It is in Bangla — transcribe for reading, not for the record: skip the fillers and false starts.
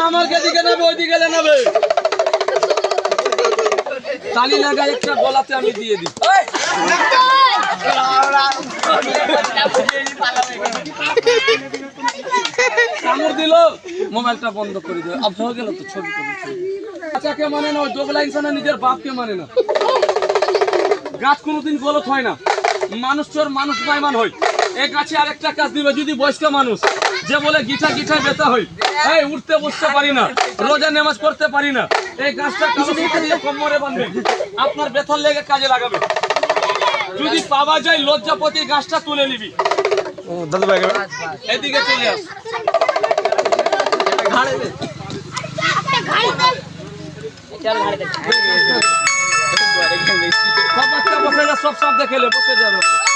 আমার দিকে নেবে ওইদিকে নেবে তালি লাগা একটা গলাতে আমি দিয়ে দিই কামড় দিল মোবাইলটা বন্ধ করে দিল অফ হয়ে গেল তো ছবি করেছে আচ্ছা কে মানে না ওই দোগলা ইনসানা নিজের বাপকে মানে না গাছ কোনোদিন গলত হয় না মানুষ চোর মানুষ বেঈমান হয় এই গাছে আরেকটা কাজ দিবে যদি বয়স্ক মানুষ যে বলে গিঠা গিঠায় ব্যথা হয় এই উঠতে বসতে পারি না রোজা নামাজ পড়তে পারি না এই গাছটা কালো সুতা দিয়ে কোমরে বাঁধবে আপনার ব্যথার লেগে কাজে লাগাবে যদি পাওয়া যায় লজ্জাপতি গাছটা তুলে নিবি দাদু ভাই এদিকে চলে আস ঘাড়ে দে সব বাচ্চা বসে যা সব দেখে বসে যাবে